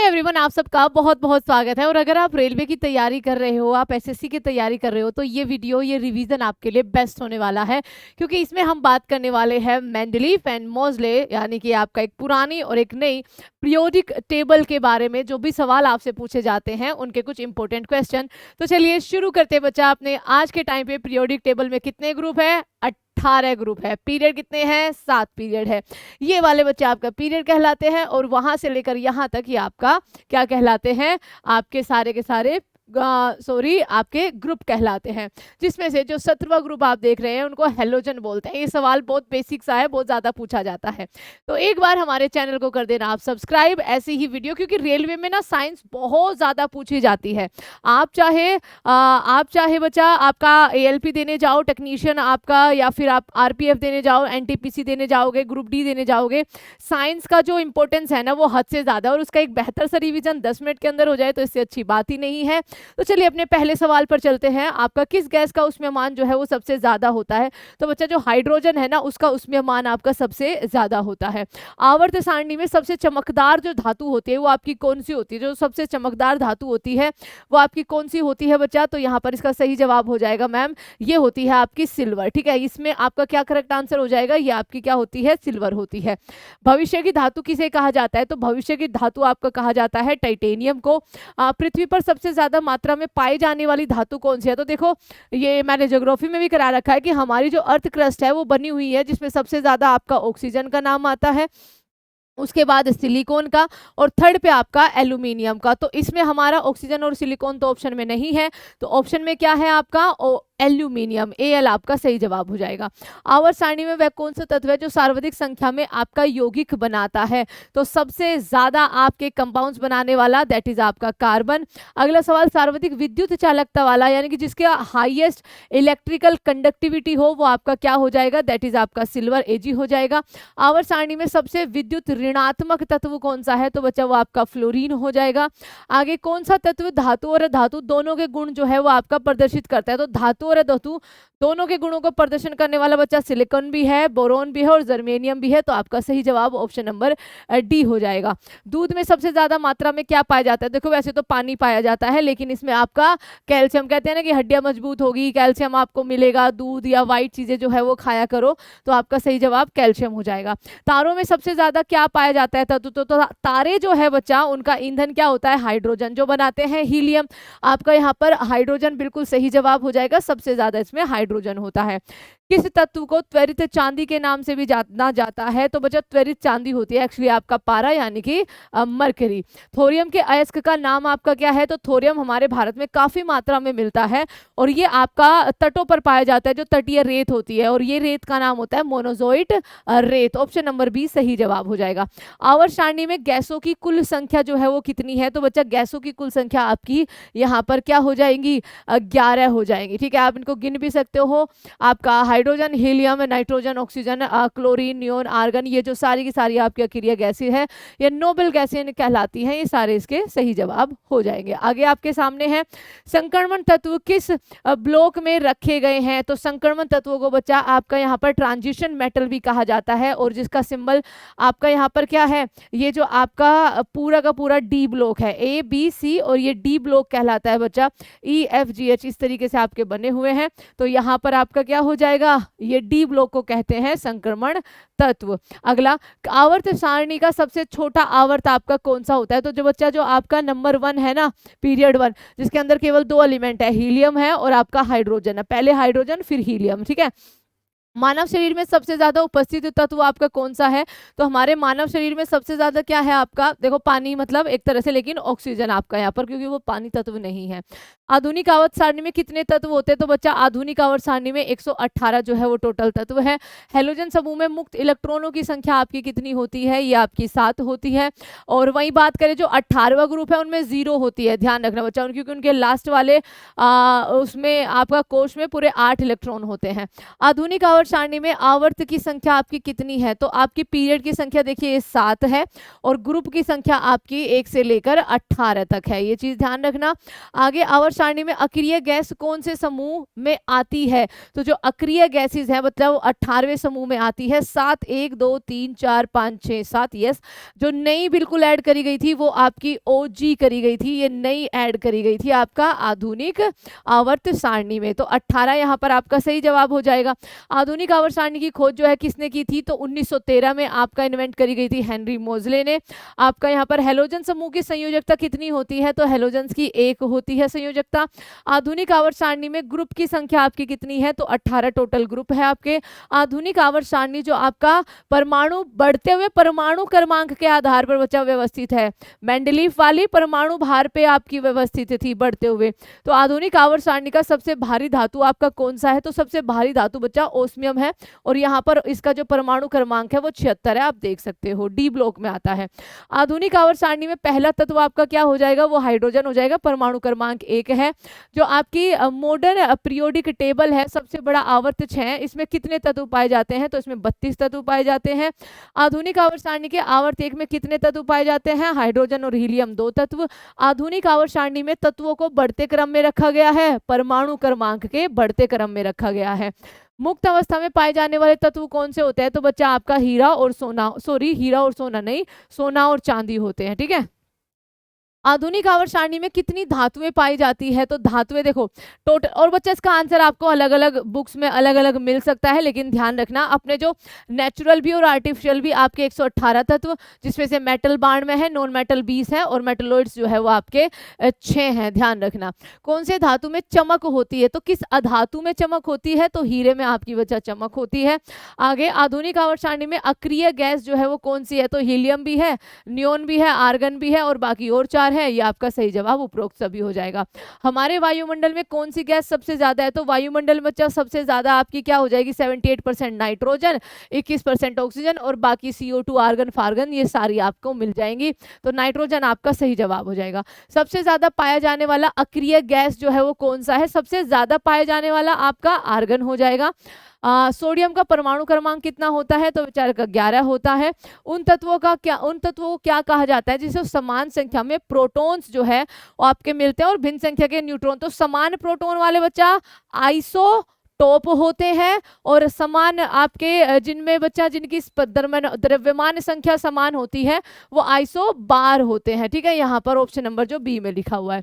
Everyone, आप सबका बहुत बहुत स्वागत है। और अगर आप रेलवे की तैयारी कर रहे हो, आप एसएससी की तैयारी कर रहे हो, तो ये वीडियो, ये रिवीजन आपके लिए बेस्ट होने वाला है, क्योंकि इसमें हम बात करने वाले हैं मेंडलीफ एंड मोज़ले, यानी कि आपका एक पुरानी और एक नई पीरियोडिक टेबल के बारे में। जो भी सवाल आपसे पूछे जाते हैं उनके कुछ इंपॉर्टेंट क्वेश्चन। तो चलिए शुरू करते हैं बच्चा। अपने आज के टाइम पे पीरियोडिक टेबल में कितने ग्रुप है? 18 ग्रुप है। पीरियड कितने हैं? 7 पीरियड है। ये वाले बच्चे आपका पीरियड कहलाते हैं, और वहां से लेकर यहाँ तक ये आपका क्या कहलाते हैं? आपके सारे के सारे आपके ग्रुप कहलाते हैं, जिसमें से जो 17वां ग्रुप आप देख रहे हैं उनको हेलोजन बोलते हैं। ये सवाल बहुत बेसिक सा है, बहुत ज़्यादा पूछा जाता है। तो एक बार हमारे चैनल को कर देना आप सब्सक्राइब, ऐसी ही वीडियो, क्योंकि रेलवे में ना साइंस बहुत ज़्यादा पूछी जाती है। आप चाहे बच्चा आपका एएलपी देने जाओ टेक्नीशियन आपका, या फिर आप आरपीएफ देने जाओ, एनटीपीसी देने जाओगे, ग्रुप डी देने जाओगे, साइंस का जो इंपॉर्टेंस है ना वो हद से ज़्यादा, और उसका एक बेहतर सा रिवीजन 10 मिनट के अंदर हो जाए तो इससे अच्छी बात ही नहीं है। तो चलिए अपने पहले सवाल पर चलते हैं। आपका किस गैस का उष्मीयमान जो है वो सबसे ज्यादा होता है? तो बच्चा जो हाइड्रोजन है ना, उसका उष्मीयमान आपका सबसे ज्यादा होता है। आवर्त सारणी में सबसे चमकदार जो धातु होती है वो आपकी कौन सी होती है? जो सबसे चमकदार धातु होती है वो आपकी कौन सी होती है बच्चा? तो यहाँ पर इसका सही जवाब हो जाएगा मैम, ये होती है आपकी सिल्वर। ठीक है, इसमें आपका क्या करेक्ट आंसर हो जाएगा? ये आपकी क्या होती है? सिल्वर होती है। भविष्य की धातु किसे कहा जाता है? तो भविष्य की धातु आपका कहा जाता है टाइटेनियम को। पृथ्वी पर सबसे ज्यादा मात्रा में पाई जाने वाली धातु कौन सी है? तो देखो, ये मैंने ज्योग्राफी में भी करा रखा है कि हमारी जो अर्थ क्रस्ट है वो बनी हुई है जिसमें सबसे ज्यादा आपका ऑक्सीजन का नाम आता है, उसके बाद सिलिकॉन का, और थर्ड पे आपका एल्यूमिनियम का। तो इसमें हमारा ऑक्सीजन और सिलिकॉन तो ऑप्शन में नहीं है, तो ऑप्शन में क्या है आपका? एल्यूमिनियम, एल आपका सही जवाब हो जाएगा। आवर्त सारणी में वह कौन सा तत्व है जो सर्वाधिक संख्या में आपका यौगिक बनाता है? तो सबसे ज्यादा आपके कंपाउंड्स बनाने वाला दैट इज आपका कार्बन। अगला सवाल, सर्वाधिक विद्युत चालकता वाला, यानी कि जिसके हाईएस्ट इलेक्ट्रिकल कंडक्टिविटी हो, वो आपका क्या हो जाएगा? दैट इज आपका सिल्वर, एजी हो जाएगा। आवर्त सारणी में सबसे विद्युत ऋणात्मक तत्व कौन सा है? तो बच्चा वो आपका फ्लोरीन हो जाएगा। आगे, कौन सा तत्व धातु और धातु दोनों के गुण जो है वो आपका प्रदर्शित करता है? तो धातु और धातु दोनों के गुणों को प्रदर्शन करने वाला बच्चा सिलिकॉन भी है, बोरोन भी है, और जर्मेनियम भी है। तो आपका सही जवाब ऑप्शन नंबर डी हो जाएगा। दूध में सबसे ज्यादा मात्रा में क्या पाया जाता है? देखो, वैसे तो पानी पाया जाता है, लेकिन इसमें आपका कैल्शियम, कहते हैं ना कि हड्डियां मजबूत होगी, कैल्शियम आपको मिलेगा, दूध या व्हाइट चीजें जो है वो खाया करो। तो आपका सही जवाब कैल्शियम हो जाएगा। तारों में सबसे ज्यादा क्या पाया जाता है? तो तारे जो है बच्चा, उनका ईंधन क्या होता है? हाइड्रोजन। जो बनाते हैं हीलियम, आपका यहाँ पर हाइड्रोजन बिल्कुल सही जवाब हो जाएगा। सबसे ज्यादा इसमें हाइड्रोजन होता है। किस तत्व को त्वरित चांदी के नाम से भी जाना जाता है? तो बच्चा त्वरित चांदी होती है एक्चुअली आपका पारा, यानी कि मरकरी। थोरियम के अयस्क का नाम आपका क्या है? तो थोरियम हमारे भारत में काफी मात्रा में मिलता है, और ये आपका तटों पर पाया जाता है, जो तटीय रेत होती है, और ये रेत का नाम होता है मोनोजोइट रेत। ऑप्शन नंबर बी सही जवाब हो जाएगा। आवर्त सारणी में गैसों की कुल संख्या जो है वो कितनी है? तो बच्चा गैसों की कुल संख्या आपकी यहाँ पर क्या हो जाएंगी? 11 हो जाएंगी। ठीक है, आप इनको गिन भी सकते हो। आपका hydrogen, helium, nitrogen, oxygen, chlorine, neon, argon, ये जो सारी की सारी आपकी अक्रिय गैसें हैं, ये नोबल गैसें कहलाती हैं। ये सारे इसके सही जवाब हो जाएंगे। आगे आपके सामने है, संक्रमण तत्व किस ब्लॉक में रखे गए हैं? तो संक्रमण तत्वों को बच्चा आपका यहाँ पर ट्रांजिशन मेटल भी कहा जाता है, और जिसका सिंबल आपका यहाँ पर क्या है? ये जो आपका पूरा का पूरा डी ब्लॉक है, ए बी सी, और ये डी ब्लॉक कहलाता है बच्चा। ई एफ जी एच इस तरीके से आपके बने हुए हैं। तो यहाँ पर आपका क्या हो जाएगा? ये डी ब्लॉक को कहते हैं संक्रमण तत्व। अगला, आवर्त सारणी का सबसे छोटा आवर्त आपका कौन सा होता है? तो जो बच्चा जो आपका नंबर 1 है ना, पीरियड 1, जिसके अंदर केवल 2 एलिमेंट है, हीलियम है और आपका हाइड्रोजन है। पहले हाइड्रोजन फिर हीलियम। ठीक है, मानव शरीर में सबसे ज्यादा उपस्थित तत्व आपका कौन सा है? तो हमारे मानव शरीर में सबसे ज्यादा क्या है आपका? देखो, पानी मतलब एक तरह से, लेकिन ऑक्सीजन आपका यहाँ पर, क्योंकि वो पानी तत्व नहीं है। आधुनिक आवर्त सारणी में कितने तत्व होते हैं? तो बच्चा आधुनिक आवर्त सारणी में 118 जो है वो टोटल तत्व है। हेलोजन समूह में मुक्त इलेक्ट्रॉनों की संख्या आपकी कितनी होती है? ये आपकी 7 होती है। और वही बात करें, जो 18वां ग्रुप है उनमें 0 होती है, ध्यान रखना बच्चा, क्योंकि उनके लास्ट वाले उसमें आपका कोष में पूरे 8 इलेक्ट्रॉन होते हैं। आधुनिक आवर्त आवर्त सारणी में आवर्त की संख्या आपकी कितनी है, तो आपकी पीरियड की संख्या देखिए ये 7 है और ग्रुप की संख्या आपकी 1 से लेकर 18 तक है, ये चीज ध्यान रखना। आगे आवर्त सारणी में अक्रिय गैस कौन से समूह में आती है, तो जो अक्रिय गैसेस है मतलब 18वें समूह में आती है। 7 1 2 3 4 5 6 7, यस। जो नई बिल्कुल ऐड करी गई थी वो आपकी OG करी गई थी, ये नई ऐड करी गई थी आपका आधुनिक आवर्त सारणी में, तो 18 यहाँ पर आपका सही जवाब हो जाएगा। आधुनिक आवर्त सारणी की खोज जो है किसने की थी, तो 1913 में आपका इन्वेंट करी गई थी हेनरी मोजले ने। आपका यहाँ पर हेलोजन समूह की संयोजकता कितनी होती है, तो हेलोजन की 1 होती है संयोजकता। आधुनिक आवर्त सारणी में ग्रुप की संख्या आपकी कितनी है, तो 18 टोटल ग्रुप है आपके। आधुनिक आवर्त सारणी जो आपका परमाणु बढ़ते हुए परमाणु क्रमांक के आधार पर बच्चा व्यवस्थित है, मेंडलीफ वाली परमाणु भार पे आपकी व्यवस्थित थी बढ़ते हुए। तो आधुनिक आवर्त सारणी का सबसे भारी धातु आपका कौन सा है, तो सबसे भारी धातु बच्चा ओस्मियम है और यहाँ पर इसका जो परमाणु क्रमांक है वो 76 है, आप देख सकते हो, डी ब्लॉक में आता है। आधुनिक आवर्त सारणी में पहला तत्व आपका क्या हो जाएगा, वो हाइड्रोजन हो जाएगा, परमाणु क्रमांक 1 है। जो आपकी मॉडर्न पीरियोडिक टेबल है, सबसे बड़ा आवर्त 6 है, इसमें कितने तत्व पाए जाते हैं, तो इसमें 32 तत्व पाए जाते हैं। आधुनिक आवर्त सारणी के आवर्त 1 में कितने तत्व पाए जाते हैं, हाइड्रोजन और हीलियम 2 तत्व। आधुनिक आवर्त सारणी में तत्वों को बढ़ते क्रम में रखा गया है, परमाणु क्रमांक के बढ़ते क्रम में रखा गया है। मुक्त अवस्था में पाए जाने वाले तत्व कौन से होते हैं, तो बच्चा आपका हीरा और सोना, सॉरी हीरा और सोना नहीं, सोना और चांदी होते हैं, ठीक है। आधुनिक आवर्त सारणी में कितनी धातुएं पाई जाती है, तो धातुएं देखो टोटल, और बच्चा इसका आंसर आपको अलग अलग बुक्स में अलग अलग मिल सकता है, लेकिन ध्यान रखना अपने जो नेचुरल भी और आर्टिफिशियल भी आपके 118 तत्व, जिसमें से मेटल 92 है, नॉन मेटल 20 है और मेटलोइड्स जो है वो आपके 6 हैं, ध्यान रखना। कौन से धातु में चमक होती है, तो किस अधातु में चमक होती है, तो हीरे में आपकी बच्चा चमक होती है। आगे आधुनिक आवर्त सारणी में अक्रिय गैस जो है वो कौन सी है, तो हीलियम भी है, नियोन भी है, आर्गन भी है और बाकी और 4 है, ये आपका सही जवाब उपरोक्त सभी हो जाएगा। हमारे वायुमंडल में कौन सी गैस सबसे ज्यादा है, तो वायुमंडल में बच्चा सबसे ज्यादा आपकी क्या हो जाएगी, 78% नाइट्रोजन, 21% ऑक्सीजन और बाकी CO2 आर्गन फार्गन ये सारी आपको मिल जाएंगी, तो नाइट्रोजन आपका सही जवाब हो जाएगा। सबसे ज्यादा पाया जाने वाला अक्रिय गैस जो है वो कौन सा है, सबसे ज्यादा पाया जाने वाला आपका आर्गन हो जाएगा। सोडियम का परमाणु क्रमांक कितना होता है, तो बेचारे का 11 होता है। उन तत्वों को क्या कहा जाता है जिसे समान संख्या में प्रोटॉन्स जो है वो आपके मिलते हैं और भिन्न संख्या के न्यूट्रॉन, तो समान प्रोटॉन वाले बच्चा आइसो टॉप होते हैं और समान आपके जिनमें बच्चा जिनकी द्रव्यमान संख्या समान होती है वो आइसो बार होते हैं, ठीक है। यहाँ पर ऑप्शन नंबर जो बी में लिखा हुआ है।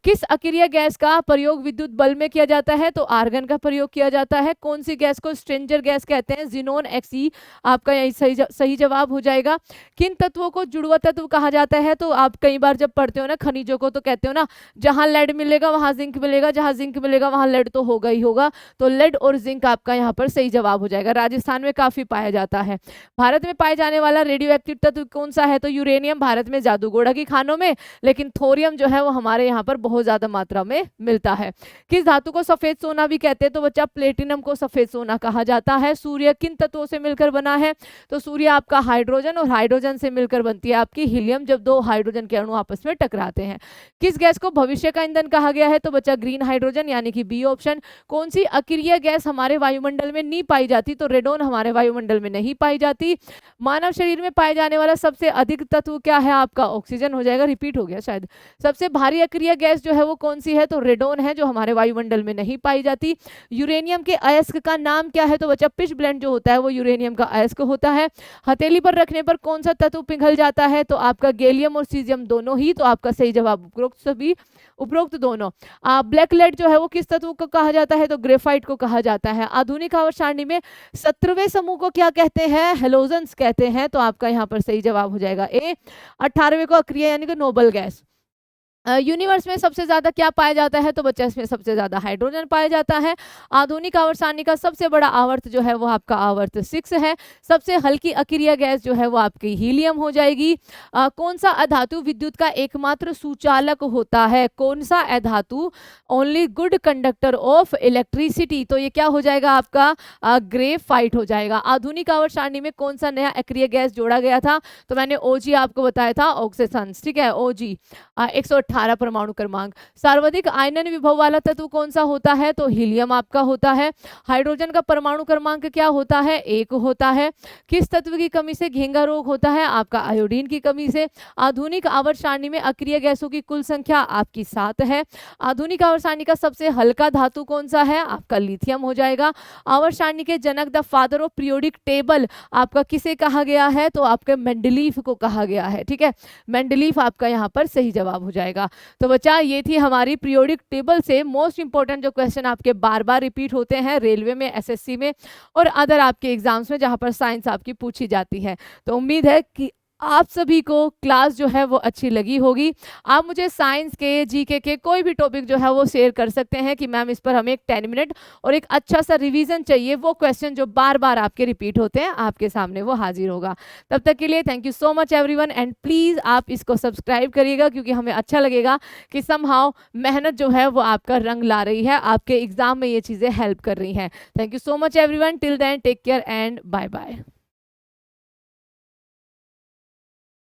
किस अक्रिय गैस का प्रयोग विद्युत बल्ब में किया जाता है, तो आर्गन का प्रयोग किया जाता है। कौन सी गैस को स्ट्रेंजर गैस कहते हैं, जिनोन Xe, आपका यही सही जवाब हो जाएगा। किन तत्वों को जुड़वा तत्व कहा जाता है, तो आप कई बार जब पढ़ते हो ना खनिजों को तो कहते हो ना जहां लेड मिलेगा वहां जिंक मिलेगा, जहां जिंक मिलेगा वहां लेड तो होगा ही होगा, तो लेड और जिंक आपका यहाँ पर सही जवाब हो जाएगा। राजस्थान में काफी पाया जाता है। भारत में पाए जाने वाला रेडियो एक्टिव तत्व कौन सा है, तो यूरेनियम भारत में जादूगोड़ा की खानों में, लेकिन थोरियम जो है वो हमारे यहाँ पर बहुत ज्यादा मात्रा में मिलता है। किस धातु को सफेद सोना भी कहते हैं, तो बच्चा प्लेटिनम को सफेद सोना कहा जाता है। सूर्य किन तत्वों से मिलकर बना है, तो सूर्य आपका हाइड्रोजन और हाइड्रोजन से मिलकर बनती है आपकी हीलियम, जब दो हाइड्रोजन के अणु आपस में टकराते हैं। किस गैस को भविष्य का ईंधन कहा गया है, तो बच्चा ग्रीन हाइड्रोजन यानी कि बी ऑप्शन। कौन सी अक्रिय गैस हमारे वायुमंडल में नहीं पाई जाती, तो रेडोन हमारे वायुमंडल में नहीं पाई जाती। मानव शरीर में पाए जाने वाला सबसे अधिक तत्व क्या है, आपका ऑक्सीजन हो जाएगा, रिपीट हो गया शायद। सबसे भारी अक्रिय गैस जो है वो कौन सी है, तो रेडोन है जो हमारे वायुमंडल में नहीं पाई जाती। यूरेनियम के अयस्क का नाम क्या है, तो बच्चा पिच ब्लेंड जो होता है वो यूरेनियम का अयस्क होता है। हथेली पर रखने पर कौन सा तत्व पिघल जाता है, तो आपका गैलियम और सीजियम दोनों ही, तो आपका सही जवाब उपरोक्त दोनों। ब्लैक लेड जो है वो किस तत्व को कहा जाता है, तो ग्रेफाइट को कहा जाता है। आधुनिक आवर्त सारणी में 17वें समूह को क्या कहते हैं, हेलोजन्स कहते हैं, तो आपका यहाँ पर सही जवाब हो जाएगा ए। 18वें को अक्रिय यानी कि नोबल गैस। यूनिवर्स में सबसे ज्यादा क्या पाया जाता है, तो बच्चा इसमें सबसे ज्यादा हाइड्रोजन पाया जाता है। आधुनिक आवर्त सारणी का सबसे बड़ा आवर्त जो है वो आपका आवर्त 6 है। सबसे हल्की अक्रिय गैस जो है वो आपकी हीलियम हो जाएगी। कौन सा अधातु विद्युत का एकमात्र सुचालक होता है, कौन सा अधातु only good conductor of electricity, तो ये क्या हो जाएगा आपका ग्रेफाइट हो जाएगा। आधुनिक आवर्त सारणी में कौन सा नया अक्रिय गैस जोड़ा गया था, तो मैंने OG आपको बताया था, ऑक्सीजन, ठीक है। OG 118 18 परमाणु क्रमांक। सर्वाधिक आयनन विभव वाला तत्व कौन सा होता है? तो हीलियम आपका होता है। हाइड्रोजन का परमाणु क्रमांक क्या होता है? 1 होता है। किस तत्व की कमी से घेंगा रोग होता है? आपका आयोडीन की कमी से। आधुनिक आवर्त सारणी में अक्रिय गैसों की कुल संख्या आपकी 7 है। आधुनिक आवर्त सारणी का सबसे हल्का धातु कौन सा है? आपका लिथियम हो जाएगा। आवर्त सारणी के जनक the father of periodic table आपका किसे कहा गया है? तो आपके मेंडलीफ को कहा गया है। ठीक है, मेंडलीफ आपका यहाँ पर सही जवाब हो जाएगा। तो बच्चा ये थी हमारी पीरियोडिक टेबल से मोस्ट इंपॉर्टेंट जो क्वेश्चन आपके बार बार रिपीट होते हैं रेलवे में, एसएससी में और अदर आपके एग्जाम्स में जहाँ पर साइंस आपकी पूछी जाती है। तो उम्मीद है कि आप सभी को क्लास जो है वो अच्छी लगी होगी। आप मुझे साइंस के, जीके के कोई भी टॉपिक जो है वो शेयर कर सकते हैं कि मैम इस पर हमें एक 10 मिनट और एक अच्छा सा रिवीजन चाहिए। वो क्वेश्चन जो बार बार आपके रिपीट होते हैं आपके सामने वो हाजिर होगा। तब तक के लिए thank you so much everyone and please आप इसको सब्सक्राइब करिएगा क्योंकि हमें अच्छा लगेगा कि समहाउ मेहनत जो है वो आपका रंग ला रही है, आपके एग्जाम में ये चीज़ें हेल्प कर रही हैं। Thank you so much everyone, till then take care and bye bye.